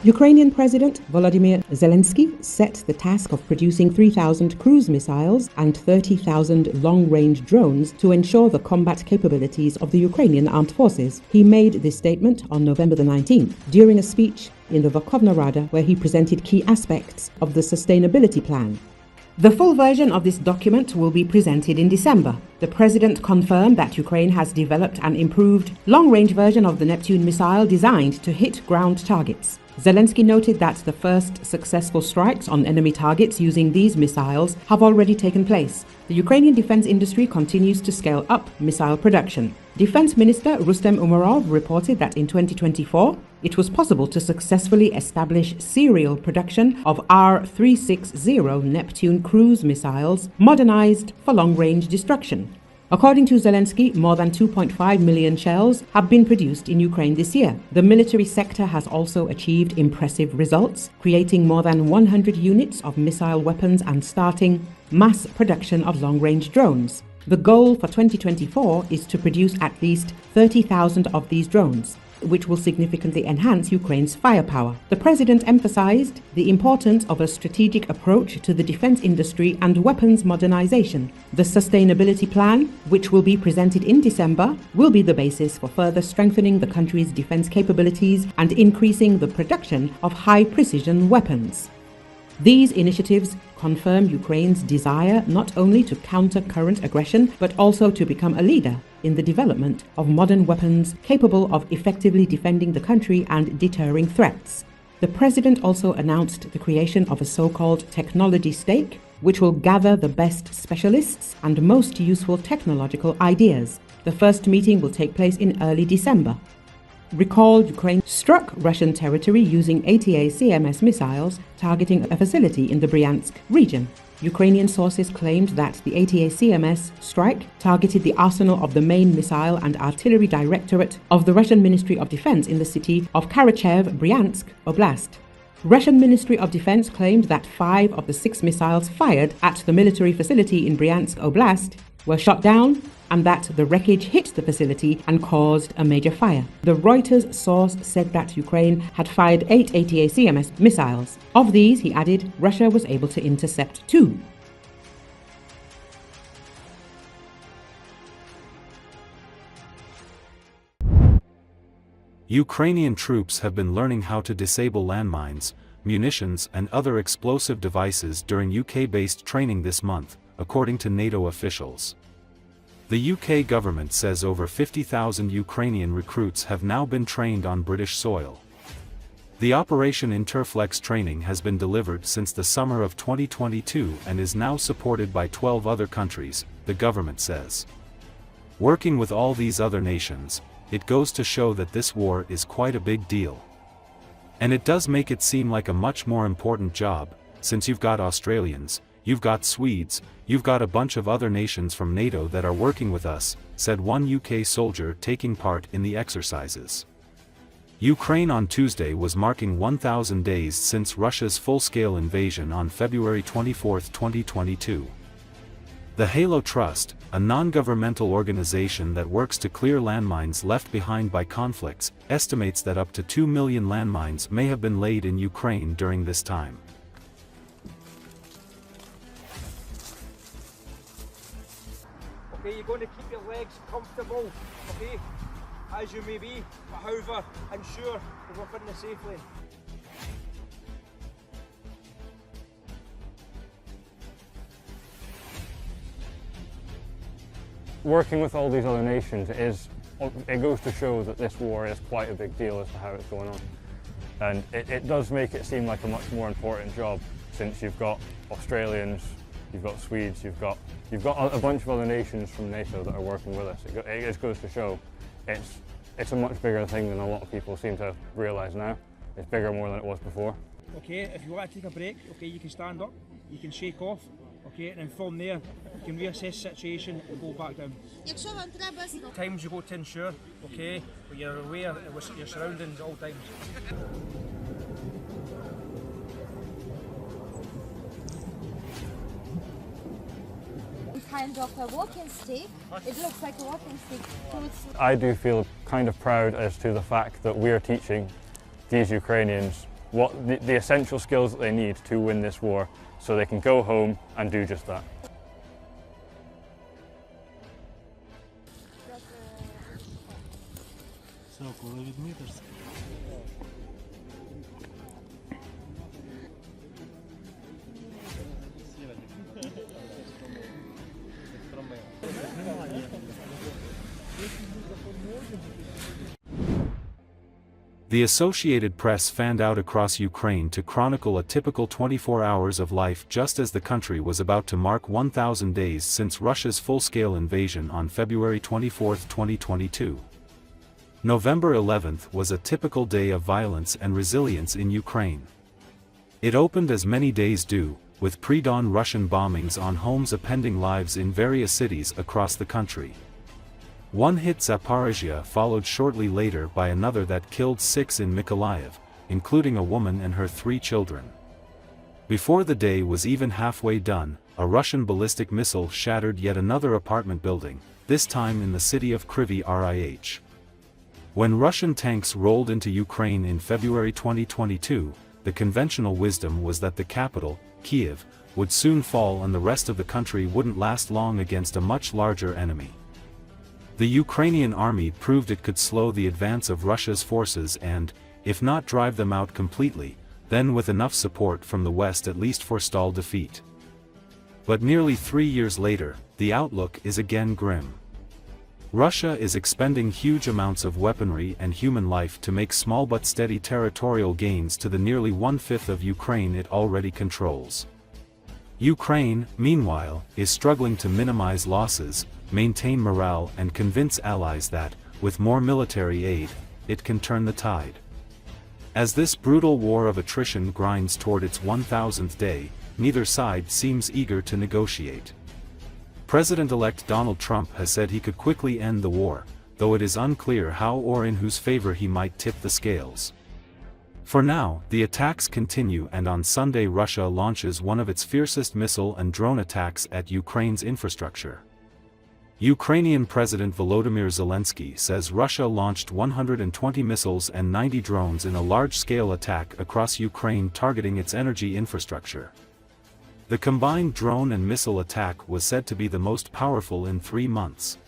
Ukrainian President Volodymyr Zelensky set the task of producing 3,000 cruise missiles and 30,000 long-range drones to ensure the combat capabilities of the Ukrainian Armed Forces. He made this statement on November the 19th during a speech in the Verkhovna Rada where he presented key aspects of the sustainability plan. The full version of this document will be presented in December. The president confirmed that Ukraine has developed an improved long-range version of the Neptune missile designed to hit ground targets. Zelensky noted that the first successful strikes on enemy targets using these missiles have already taken place. The Ukrainian defense industry continues to scale up missile production. Defense Minister Rustem Umerov reported that in 2024, it was possible to successfully establish serial production of R-360 Neptune cruise missiles modernized for long-range destruction. According to Zelensky, more than 2.5 million shells have been produced in Ukraine this year. The military sector has also achieved impressive results, creating more than 100 units of missile weapons and starting mass production of long-range drones. The goal for 2024 is to produce at least 30,000 of these drones, which will significantly enhance Ukraine's firepower. The president emphasized the importance of a strategic approach to the defense industry and weapons modernization. The sustainability plan, which will be presented in December, will be the basis for further strengthening the country's defense capabilities and increasing the production of high-precision weapons. These initiatives confirm Ukraine's desire not only to counter current aggression, but also to become a leader in the development of modern weapons capable of effectively defending the country and deterring threats. The president also announced the creation of a so-called technology stake, which will gather the best specialists and most useful technological ideas. The first meeting will take place in early December. Recall Ukraine struck Russian territory using ATACMS missiles targeting a facility in the Bryansk region. Ukrainian sources claimed that the ATACMS strike targeted the arsenal of the main missile and artillery directorate of the Russian Ministry of Defense in the city of Kharkiv, Bryansk Oblast. Russian Ministry of Defense claimed that 5 of the 6 missiles fired at the military facility in Bryansk Oblast were shot down and that the wreckage hit the facility and caused a major fire. The Reuters source said that Ukraine had fired 8 ATACMS missiles. Of these, he added, Russia was able to intercept 2. Ukrainian troops have been learning how to disable landmines, munitions and other explosive devices during UK-based training this month, according to NATO officials. The UK government says over 50,000 Ukrainian recruits have now been trained on British soil. The Operation Interflex training has been delivered since the summer of 2022 and is now supported by 12 other countries, the government says. Working with all these other nations, it goes to show that this war is quite a big deal. And it does make it seem like a much more important job, since you've got Australians, you've got Swedes, you've got a bunch of other nations from NATO that are working with us, said one UK soldier taking part in the exercises. Ukraine on Tuesday was marking 1,000 days since Russia's full-scale invasion on February 24, 2022. The Halo Trust, a non-governmental organization that works to clear landmines left behind by conflicts, estimates that up to 2 million landmines may have been laid in Ukraine during this time. Okay, you're going to keep your legs comfortable, okay, as you may be, but however, ensure you're within the safe lane. Working with all these other nations it goes to show that this war is quite a big deal as to how it's going on. And it does make it seem like a much more important job, since you've got Australians, you've got Swedes, you've got a bunch of other nations from NATO that are working with us. It just goes to show it's a much bigger thing than a lot of people seem to realise now. It's bigger more than it was before. Okay, if you want to take a break, okay, you can stand up, you can shake off, okay, and then from there you can reassess the situation and go back down. Times you go to ensure, okay, but you're aware of your surroundings at all times. Kind of a walking stick. It looks like a walking stick. I do feel kind of proud as to the fact that we're teaching these Ukrainians the essential skills that they need to win this war, so they can go home and do just that. The Associated Press fanned out across Ukraine to chronicle a typical 24 hours of life just as the country was about to mark 1,000 days since Russia's full-scale invasion on February 24, 2022. November 11th was a typical day of violence and resilience in Ukraine. It opened as many days do, with pre-dawn Russian bombings on homes upending lives in various cities across the country. One hit Zaporizhia followed shortly later by another that killed 6 in Mykolaiv, including a woman and her 3 children. Before the day was even halfway done, a Russian ballistic missile shattered yet another apartment building, this time in the city of Kryvyi Rih. When Russian tanks rolled into Ukraine in February 2022, the conventional wisdom was that the capital, Kyiv, would soon fall and the rest of the country wouldn't last long against a much larger enemy. The Ukrainian army proved it could slow the advance of Russia's forces and, if not drive them out completely, then with enough support from the West at least forestall defeat. But nearly 3 years later, the outlook is again grim. Russia is expending huge amounts of weaponry and human life to make small but steady territorial gains to the nearly 1/5 of Ukraine it already controls. Ukraine, meanwhile, is struggling to minimize losses, maintain morale and convince allies that, with more military aid, it can turn the tide. As this brutal war of attrition grinds toward its 1,000th day, neither side seems eager to negotiate. President-elect Donald Trump has said he could quickly end the war, though it is unclear how or in whose favor he might tip the scales. For now, the attacks continue and on Sunday Russia launches one of its fiercest missile and drone attacks at Ukraine's infrastructure. Ukrainian President Volodymyr Zelensky says Russia launched 120 missiles and 90 drones in a large-scale attack across Ukraine targeting its energy infrastructure. The combined drone and missile attack was said to be the most powerful in 3 months.